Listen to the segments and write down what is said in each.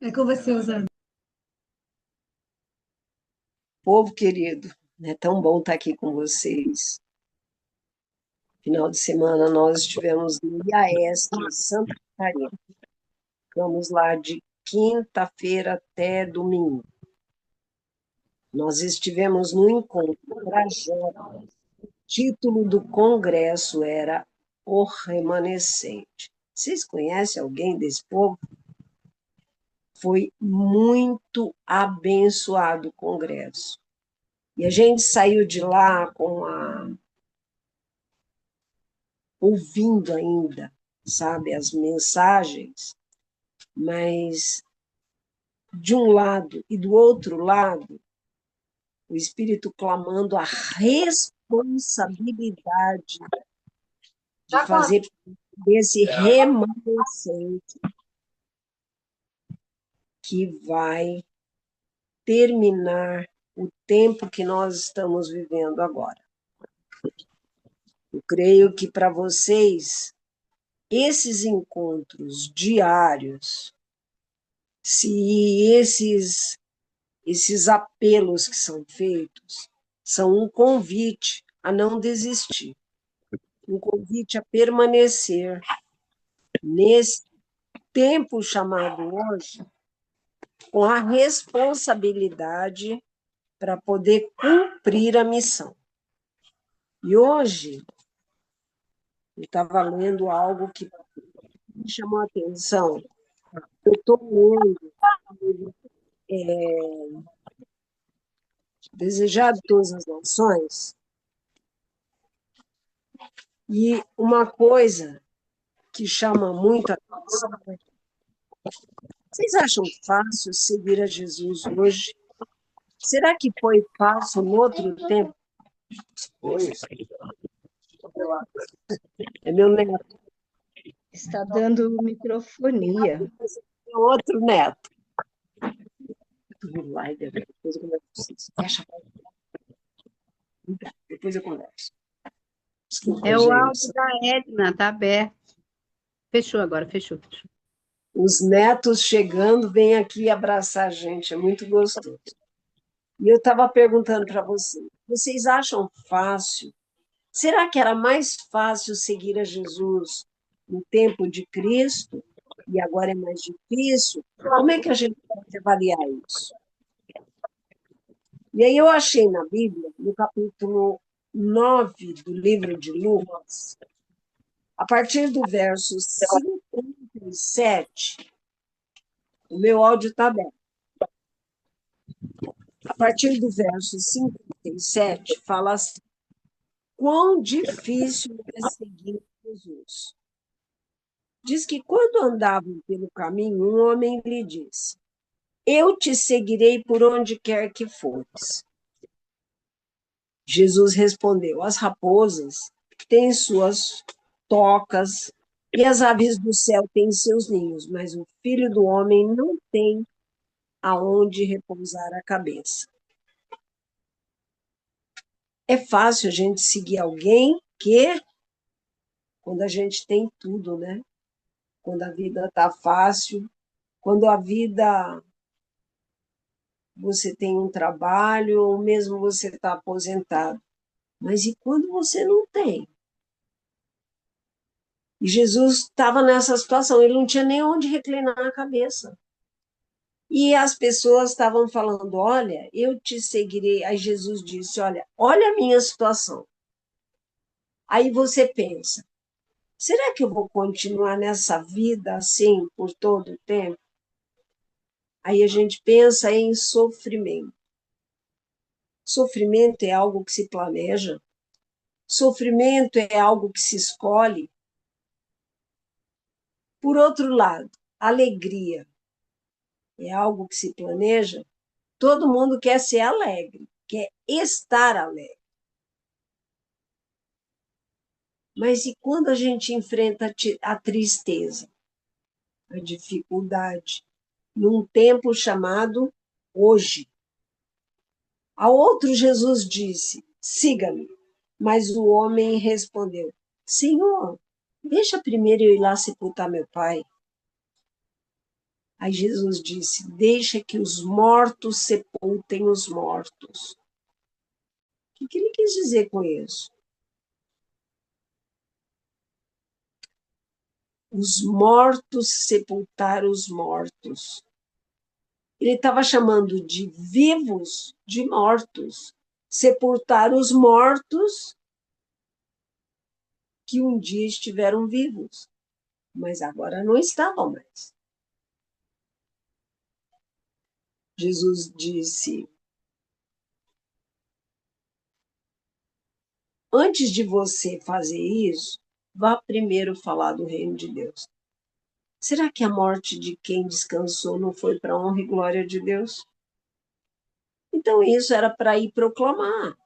É com você, Osana. Povo querido, é tão bom estar aqui com vocês. Final de semana nós estivemos no IAESC, em Santa Catarina. Ficamos lá de quinta-feira até domingo. Nós estivemos no encontro para jovens. O título do congresso era O Remanescente. Vocês conhecem alguém desse povo? Foi muito abençoado o congresso. E a gente saiu de lá ouvindo ainda, sabe, as mensagens, mas de um lado e do outro lado, o Espírito clamando a responsabilidade de fazer desse remanescente que vai terminar o tempo que nós estamos vivendo agora. Eu creio que para vocês, esses encontros diários, se esses apelos que são feitos são um convite a não desistir, um convite a permanecer nesse tempo chamado hoje, com a responsabilidade para poder cumprir a missão. E hoje, eu estava lendo algo que me chamou a atenção. Eu estou lendo Desejar de Todas as Nações, e uma coisa que chama muito a atenção. Vocês acham fácil seguir a Jesus hoje? Será que foi fácil no outro tempo? É meu neto. Está dando microfonia. É outro neto. Depois eu converso com vocês. Fecha a porta. Depois eu converso. Desculpa, É o áudio gente. da Edna, tá aberto. Fechou agora, fechou. Os netos chegando, vêm aqui abraçar a gente. É muito gostoso. E eu estava perguntando para vocês. Vocês acham fácil? Será que era mais fácil seguir a Jesus no tempo de Cristo e agora é mais difícil? Como é que a gente pode avaliar isso? E aí eu achei na Bíblia, no capítulo 9 do livro de Lucas, a partir do verso 57, o meu áudio está aberto. A partir do verso 57, fala assim: quão difícil é seguir Jesus. Diz que quando andavam pelo caminho, um homem lhe disse: eu te seguirei por onde quer que fores. Jesus respondeu: as raposas têm suas tocas e as aves do céu têm seus ninhos, mas o filho do homem não tem aonde repousar a cabeça. É fácil a gente seguir alguém que, quando a gente tem tudo, né? Quando a vida está fácil, quando a vida você tem um trabalho, ou mesmo você está aposentado. Mas e quando você não tem? E Jesus estava nessa situação, ele não tinha nem onde reclinar a cabeça. E as pessoas estavam falando: olha, eu te seguirei. Aí Jesus disse: olha a minha situação. Aí você pensa: será que eu vou continuar nessa vida assim por todo o tempo? Aí a gente pensa em sofrimento. Sofrimento é algo que se planeja, sofrimento é algo que se escolhe. Por outro lado, alegria é algo que se planeja. Todo mundo quer ser alegre, quer estar alegre. Mas e quando a gente enfrenta a tristeza, a dificuldade, num tempo chamado hoje? A outro Jesus disse: siga-me. Mas o homem respondeu: Senhor, deixa primeiro eu ir lá sepultar meu pai. Aí Jesus disse: deixa que os mortos sepultem os mortos. O que ele quis dizer com isso? Os mortos sepultar os mortos. Ele estava chamando de vivos de mortos. Sepultar os mortos que um dia estiveram vivos, mas agora não estavam mais. Jesus disse: antes de você fazer isso, vá primeiro falar do reino de Deus. Será que a morte de quem descansou não foi para a honra e glória de Deus? Então isso era para ir proclamar.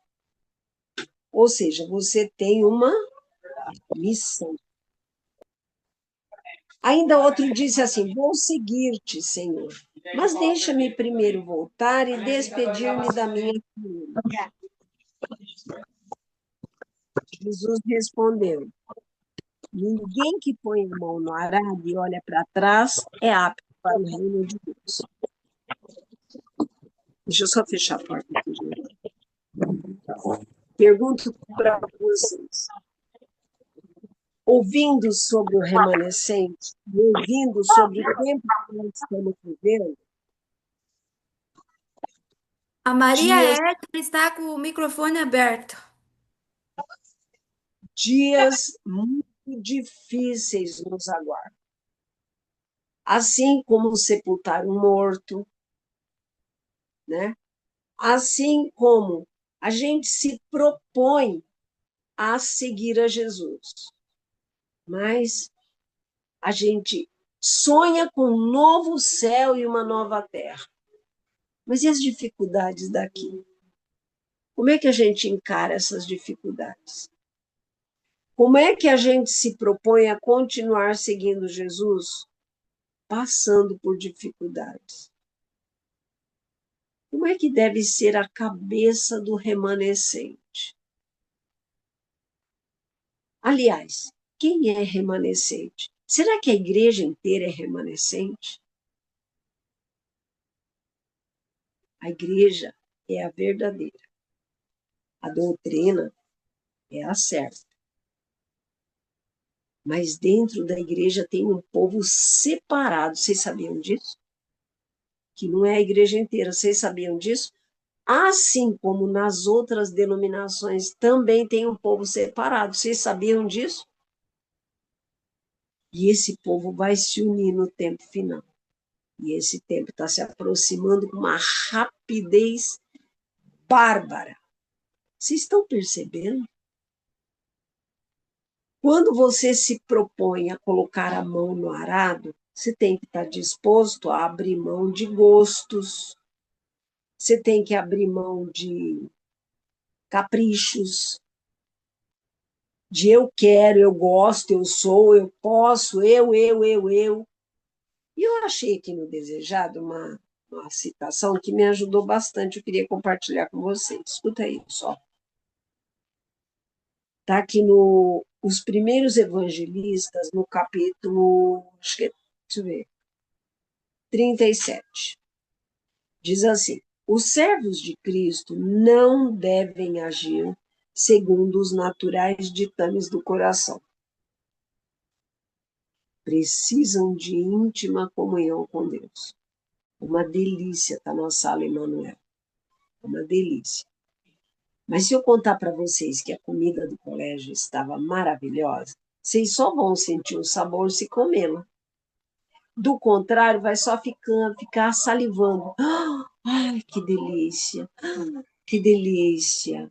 Ou seja, você tem uma missão. Ainda outro disse assim: vou seguir-te, Senhor, mas deixa-me primeiro voltar e despedir-me da minha família. Jesus respondeu: ninguém que põe a mão no arado e olha para trás é apto para o reino de Deus. Deixa eu só fechar a porta aqui, gente. Pergunto para vocês: ouvindo sobre o remanescente, e ouvindo sobre o tempo que nós estamos vivendo, A Maria dias, Edna está com o microfone aberto. dias muito difíceis nos aguardam. Assim como sepultar um morto, né? Assim como a gente se propõe a seguir a Jesus, mas a gente sonha com um novo céu e uma nova terra. Mas e as dificuldades daqui? Como é que a gente encara essas dificuldades? Como é que a gente se propõe a continuar seguindo Jesus, passando por dificuldades? Como é que deve ser a cabeça do remanescente? Aliás, quem é remanescente? Será que a igreja inteira é remanescente? A igreja é a verdadeira. A doutrina é a certa. Mas dentro da igreja tem um povo separado. Vocês sabiam disso? Que não é a igreja inteira. Vocês sabiam disso? Assim como nas outras denominações também tem um povo separado. Vocês sabiam disso? E esse povo vai se unir no tempo final. E esse tempo está se aproximando com uma rapidez bárbara. Vocês estão percebendo? Quando você se propõe a colocar a mão no arado, você tem que estar disposto a abrir mão de gostos, você tem que abrir mão de caprichos, de eu quero, eu gosto, eu sou, eu posso, eu. E eu achei aqui no Desejado uma citação que me ajudou bastante, eu queria compartilhar com vocês. Escuta aí, só. Está aqui no Os Primeiros Evangelistas, no capítulo, acho que, deixa eu ver, 37. Diz assim: os servos de Cristo não devem agir segundo os naturais ditames do coração. Precisam de íntima comunhão com Deus. Uma delícia estar na sala Emanuel. Uma delícia. Mas se eu contar para vocês que a comida do colégio estava maravilhosa, vocês só vão sentir o sabor se comê-la. Do contrário, vai só ficar salivando. Ai, que delícia! Que delícia!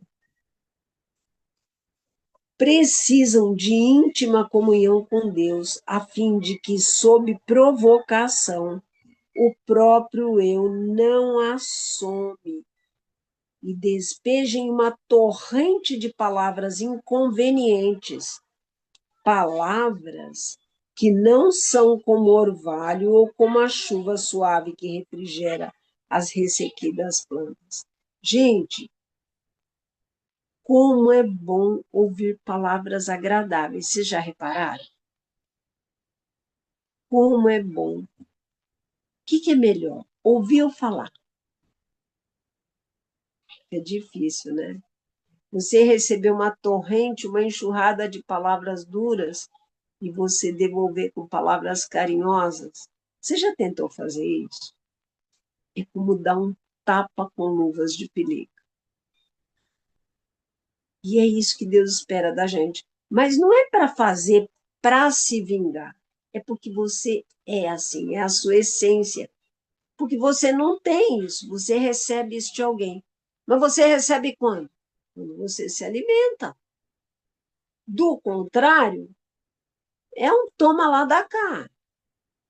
Precisam de íntima comunhão com Deus, a fim de que, sob provocação, o próprio eu não assome e despejem uma torrente de palavras inconvenientes, palavras que não são como orvalho ou como a chuva suave que refrigera as ressequidas plantas. Gente, como é bom ouvir palavras agradáveis. Vocês já repararam? Como é bom. que é melhor? Ouvir ou falar? É difícil, né? Você receber uma torrente, uma enxurrada de palavras duras e você devolver com palavras carinhosas. Você já tentou fazer isso? É como dar um tapa com luvas de pelica. E é isso que Deus espera da gente. Mas não é para fazer para se vingar. É porque você é assim, é a sua essência. Porque você não tem isso, você recebe isso de alguém. Mas você recebe quando? Quando você se alimenta. Do contrário, é um toma lá da cá.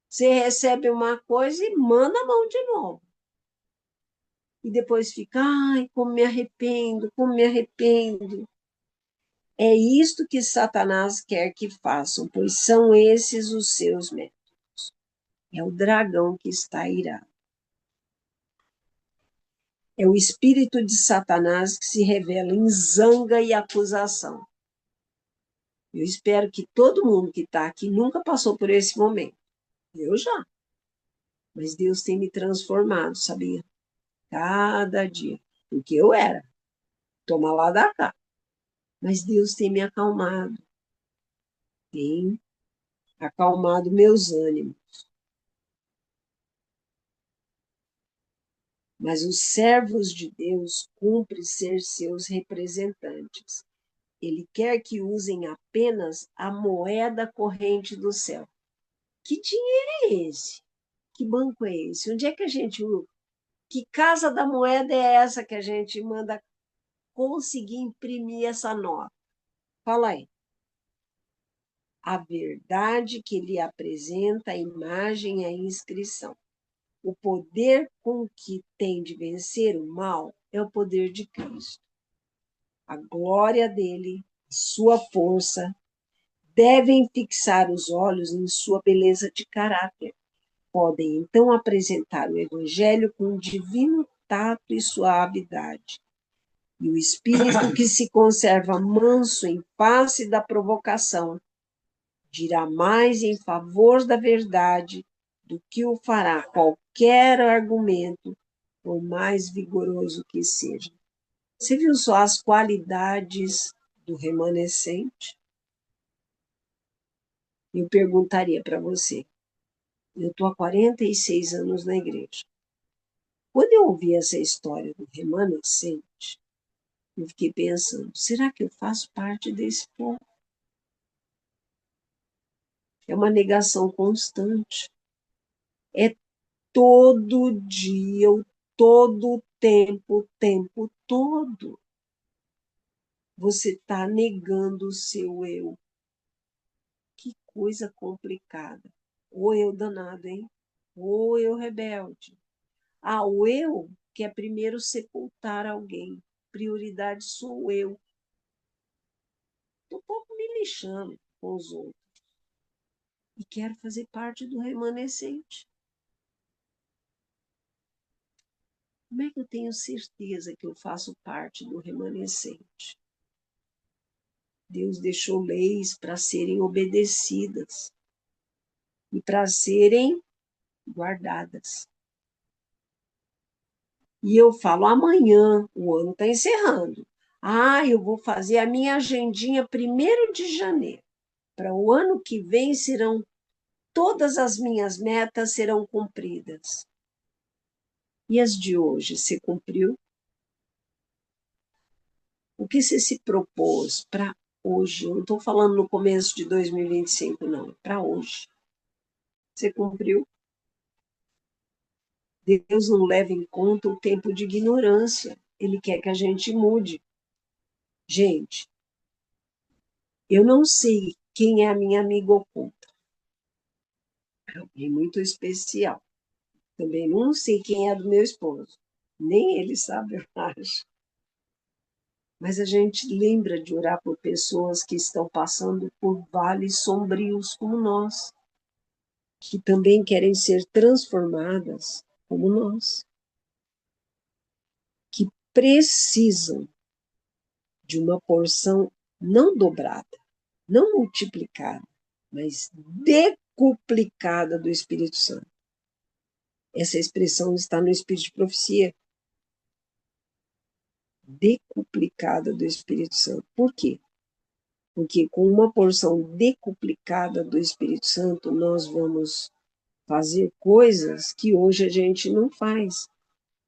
Você recebe uma coisa e manda a mão de novo. E depois fica, ai, como me arrependo, como me arrependo. É isto que Satanás quer que façam, pois são esses os seus métodos. É o dragão que está irado. É o espírito de Satanás que se revela em zanga e acusação. Eu espero que todo mundo que está aqui nunca passou por esse momento. Eu já. Mas Deus tem me transformado, sabia? Cada dia. Porque eu era. Toma lá da cá. Mas Deus tem me acalmado. Tem acalmado meus ânimos. Mas os servos de Deus cumprem ser seus representantes. Ele quer que usem apenas a moeda corrente do céu. Que dinheiro é esse? Que banco é esse? Onde é que a gente usa? Que casa da moeda é essa que a gente manda conseguir imprimir essa nota? Fala aí. A verdade que lhe apresenta a imagem e a inscrição. O poder com que tem de vencer o mal é o poder de Cristo. A glória dele, sua força, devem fixar os olhos em sua beleza de caráter. Podem então apresentar o Evangelho com um divino tato e suavidade. E o espírito que se conserva manso em face da provocação dirá mais em favor da verdade do que o fará qualquer argumento, por mais vigoroso que seja. Você viu só as qualidades do remanescente? Eu perguntaria para você, eu estou há 46 anos na igreja. Quando eu ouvi essa história do remanescente, eu fiquei pensando, será que eu faço parte desse povo? É uma negação constante. É todo dia, todo o tempo todo. Você está negando o seu eu. Que coisa complicada. O eu danado, hein? O eu rebelde. Ah, o eu quer primeiro sepultar alguém. Prioridade sou eu. Estou um pouco me lixando com os outros. E quero fazer parte do remanescente. Como é que eu tenho certeza que eu faço parte do remanescente? Deus deixou leis para serem obedecidas e para serem guardadas. E eu falo, amanhã, o ano está encerrando. Ah, eu vou fazer a minha agendinha 1º de janeiro. Para o ano que vem todas as minhas metas serão cumpridas. E as de hoje, você cumpriu? O que você se propôs para hoje? Eu não estou falando no começo de 2025, não. Para hoje. Você cumpriu? Deus não leva em conta o tempo de ignorância. Ele quer que a gente mude. Gente, eu não sei quem é a minha amiga oculta. É alguém muito especial. Também não sei quem é do meu esposo. Nem ele sabe, eu acho. Mas a gente lembra de orar por pessoas que estão passando por vales sombrios como nós, que também querem ser transformadas como nós, que precisam de uma porção não dobrada, não multiplicada, mas decuplicada do Espírito Santo. Essa expressão está no Espírito de Profecia, decuplicada do Espírito Santo. Por quê? Porque com uma porção decuplicada do Espírito Santo, nós vamos fazer coisas que hoje a gente não faz.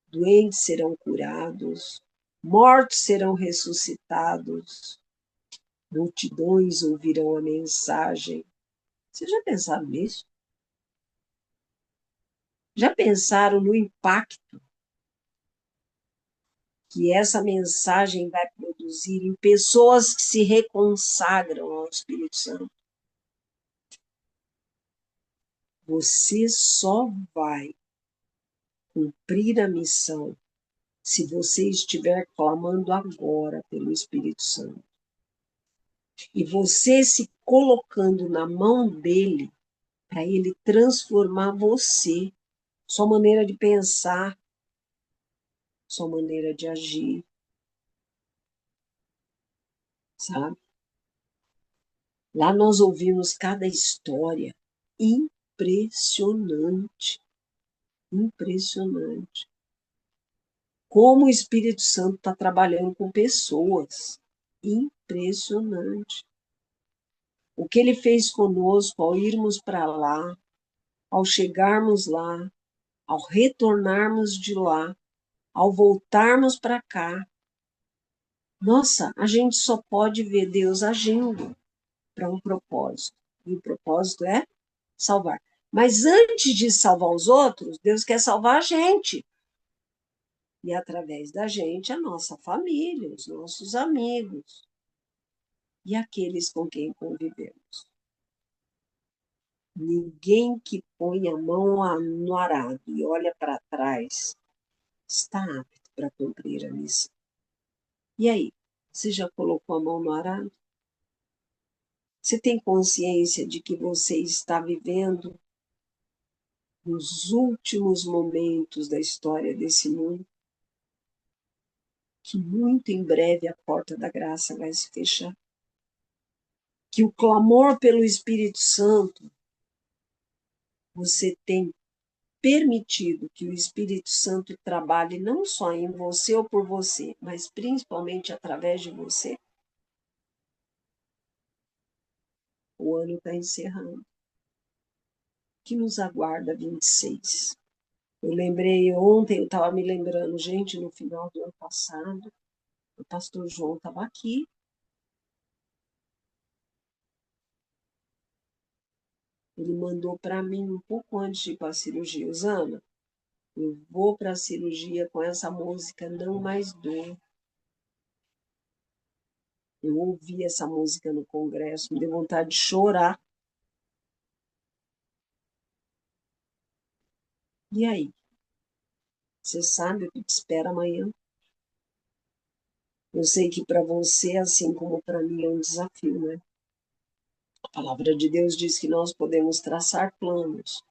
Doentes serão curados, mortos serão ressuscitados, multidões ouvirão a mensagem. Vocês já pensaram nisso? Já pensaram no impacto que essa mensagem vai produzir em pessoas que se reconsagram ao Espírito Santo? Você só vai cumprir a missão se você estiver clamando agora pelo Espírito Santo. E você se colocando na mão dele para ele transformar você, sua maneira de pensar, sua maneira de agir, sabe? Lá nós ouvimos cada história impressionante, impressionante. Como o Espírito Santo está trabalhando com pessoas, impressionante. O que ele fez conosco ao irmos para lá, ao chegarmos lá, ao retornarmos de lá, ao voltarmos para cá. Nossa, a gente só pode ver Deus agindo para um propósito. E o propósito é salvar. Mas antes de salvar os outros, Deus quer salvar a gente. E através da gente, a nossa família, os nossos amigos e aqueles com quem convivemos. Ninguém que põe a mão no arado e olha para trás está apto para cumprir a missão. E aí, você já colocou a mão no arado? Você tem consciência de que você está vivendo nos últimos momentos da história desse mundo? Que muito em breve a porta da graça vai se fechar? Que o clamor pelo Espírito Santo, você tem permitido que o Espírito Santo trabalhe não só em você ou por você, mas principalmente através de você? O ano está encerrando. O que nos aguarda 26? Eu lembrei ontem, eu estava me lembrando, gente, no final do ano passado, o pastor João estava aqui. Ele mandou para mim um pouco antes de ir para a cirurgia, Osana, eu vou para a cirurgia com essa música Não Mais Dor. Eu ouvi essa música no congresso, me deu vontade de chorar. E aí? Você sabe o que te espera amanhã? Eu sei que para você, assim como para mim, é um desafio, né? A palavra de Deus diz que nós podemos traçar planos,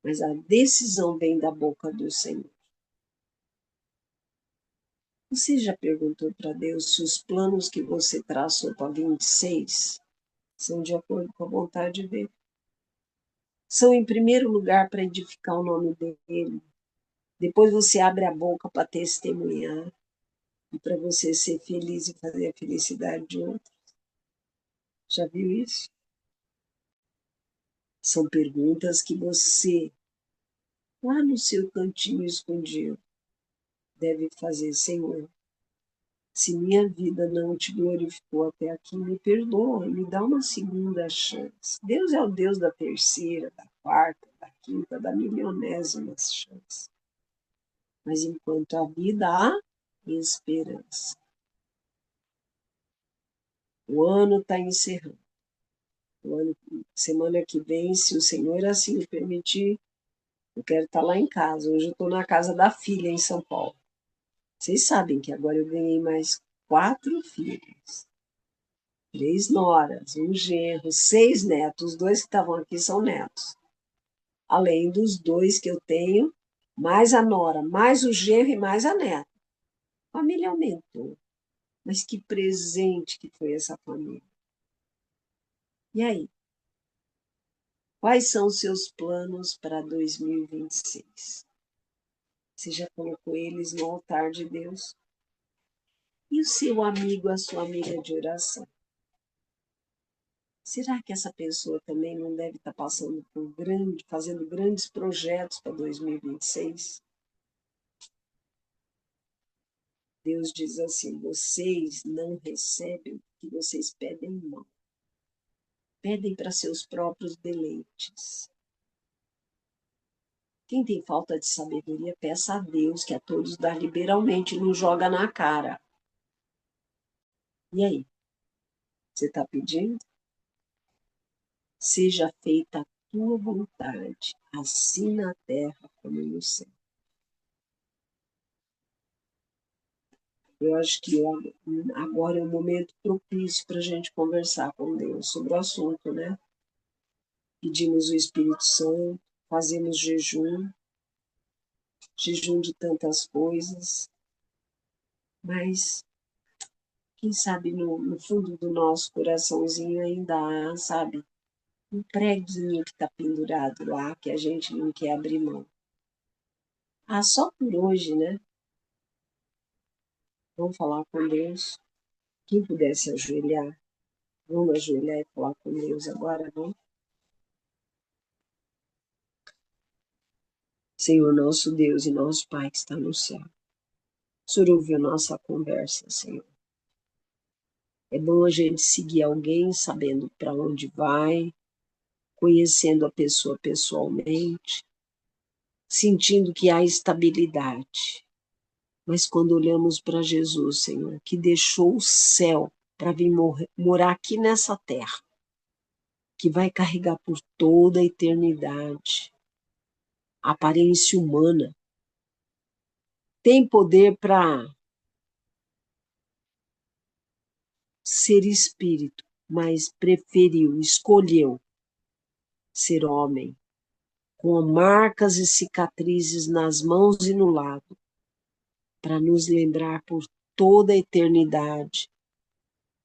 mas a decisão vem da boca do Senhor. Você já perguntou para Deus se os planos que você traçou para 26 são de acordo com a vontade dele? São, em primeiro lugar, para edificar o nome dele. Depois você abre a boca para testemunhar e para você ser feliz e fazer a felicidade de outros. Já viu isso? São perguntas que você, lá no seu cantinho escondido, deve fazer. Senhor, se minha vida não te glorificou até aqui, me perdoa, me dá uma segunda chance. Deus é o Deus da terceira, da quarta, da quinta, da milionésima chance. Mas enquanto há vida, há esperança. O ano está encerrando. Semana que vem, se o Senhor assim me permitir, eu quero estar lá em casa. Hoje eu estou na casa da filha, em São Paulo. Vocês sabem que agora eu ganhei mais 4 filhos. 3 noras, um genro, 6 netos. Os 2 que estavam aqui são netos. Além dos 2 que eu tenho, mais a nora, mais o genro e mais a neta. A família aumentou. Mas que presente que foi essa família. E aí? Quais são os seus planos para 2026? Você já colocou eles no altar de Deus? E o seu amigo, a sua amiga de oração? Será que essa pessoa também não deve estar passando por fazendo grandes projetos para 2026? Deus diz assim: vocês não recebem o que vocês pedem mal. Pedem para seus próprios deleites. Quem tem falta de sabedoria, peça a Deus, que a todos dá liberalmente, não joga na cara. E aí? Você está pedindo? Seja feita a tua vontade, assim na terra como no céu. Eu acho que agora é um momento propício para a gente conversar com Deus sobre o assunto, né? Pedimos o Espírito Santo, fazemos jejum de tantas coisas, mas quem sabe no fundo do nosso coraçãozinho ainda há, sabe, um preguinho que está pendurado lá, que a gente não quer abrir mão. Ah, só por hoje, né? Vamos falar com Deus. Quem pudesse ajoelhar, vamos ajoelhar e falar com Deus agora, vamos? Senhor, nosso Deus e nosso Pai que está no céu. O Senhor ouviu nossa conversa, Senhor. É bom a gente seguir alguém sabendo para onde vai, conhecendo a pessoa pessoalmente, sentindo que há estabilidade. Mas quando olhamos para Jesus, Senhor, que deixou o céu para vir morar aqui nessa terra, que vai carregar por toda a eternidade a aparência humana, tem poder para ser espírito, mas escolheu ser homem, com marcas e cicatrizes nas mãos e no lado, para nos lembrar por toda a eternidade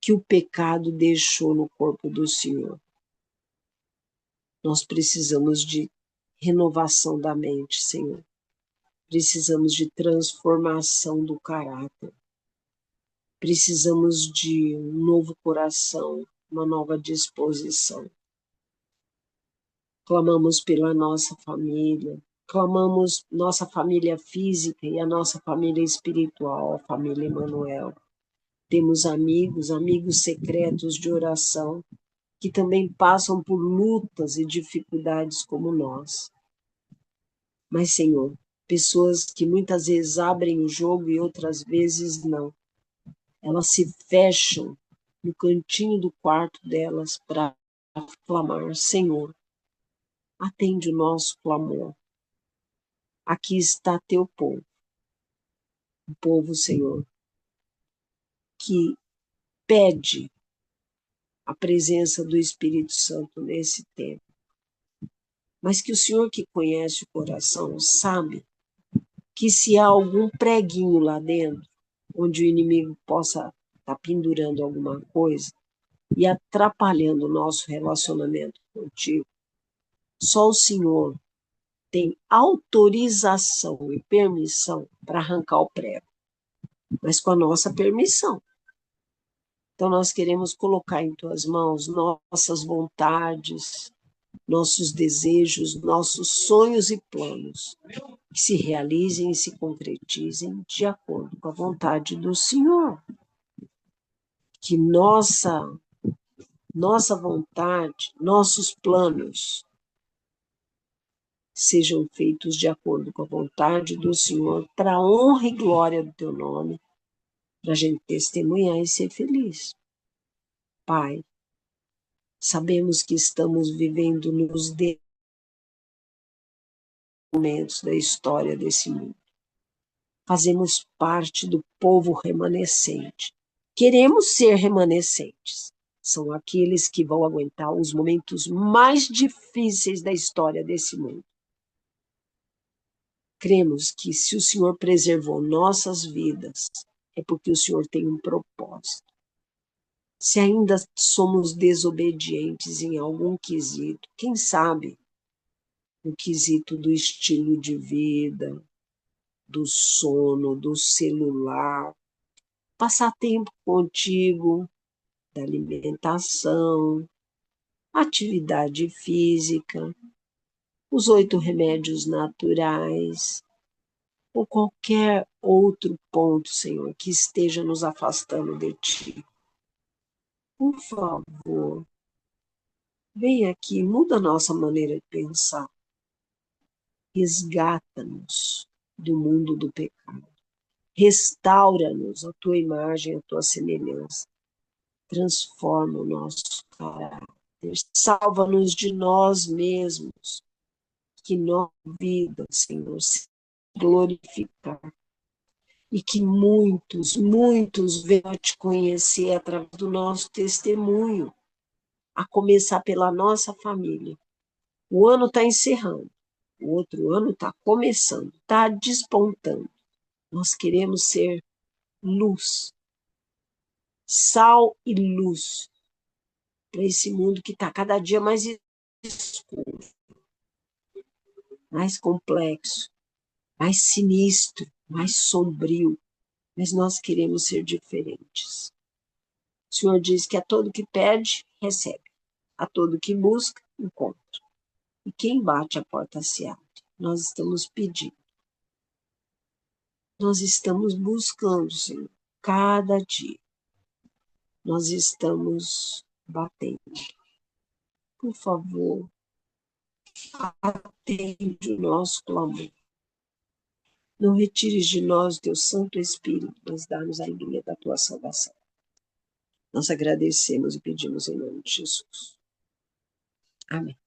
que o pecado deixou no corpo do Senhor. Nós precisamos de renovação da mente, Senhor. Precisamos de transformação do caráter. Precisamos de um novo coração, uma nova disposição. Clamamos pela nossa família, clamamos nossa família física e a nossa família espiritual, a família Emanuel. Temos amigos secretos de oração, que também passam por lutas e dificuldades como nós. Mas, Senhor, pessoas que muitas vezes abrem o jogo e outras vezes não. Elas se fecham no cantinho do quarto delas para clamar: Senhor, atende o nosso clamor. Aqui está teu povo. O povo, Senhor, que pede a presença do Espírito Santo nesse tempo. Mas que o Senhor, que conhece o coração, sabe que se há algum preguinho lá dentro, onde o inimigo possa estar pendurando alguma coisa e atrapalhando o nosso relacionamento contigo, só o Senhor tem autorização e permissão para arrancar o prego, mas com a nossa permissão. Então nós queremos colocar em tuas mãos nossas vontades, nossos desejos, nossos sonhos e planos, que se realizem e se concretizem de acordo com a vontade do Senhor. Que nossa vontade, nossos planos sejam feitos de acordo com a vontade do Senhor, para a honra e glória do teu nome, para a gente testemunhar e ser feliz. Pai, sabemos que estamos vivendo nos momentos da história desse mundo. Fazemos parte do povo remanescente. Queremos ser remanescentes. São aqueles que vão aguentar os momentos mais difíceis da história desse mundo. Cremos que se o Senhor preservou nossas vidas, é porque o Senhor tem um propósito. se ainda somos desobedientes em algum quesito, quem sabe no quesito do estilo de vida, do sono, do celular, passar tempo contigo, da alimentação, atividade física, os 8 remédios naturais, ou qualquer outro ponto, Senhor, que esteja nos afastando de Ti. Por favor, vem aqui, muda a nossa maneira de pensar. Resgata-nos do mundo do pecado. Restaura-nos a Tua imagem, a Tua semelhança. Transforma o nosso caráter. Salva-nos de nós mesmos. Que nossa vida, Senhor, se glorificar. E que muitos, muitos venham a Te conhecer através do nosso testemunho, a começar pela nossa família. O ano está encerrando, o outro ano está começando, está despontando. Nós queremos ser luz, sal e luz para esse mundo que está cada dia mais escuro, mais complexo, mais sinistro, mais sombrio, mas nós queremos ser diferentes. O Senhor diz que a todo que pede, recebe, a todo que busca, encontra. E quem bate, a porta se abre. Nós estamos pedindo. Nós estamos buscando, Senhor, cada dia. Nós estamos batendo. Por favor, atende o nosso clamor. Não retires de nós o teu Santo Espírito, mas dá-nos a alegria da tua salvação. Nós agradecemos e pedimos em nome de Jesus. Amém.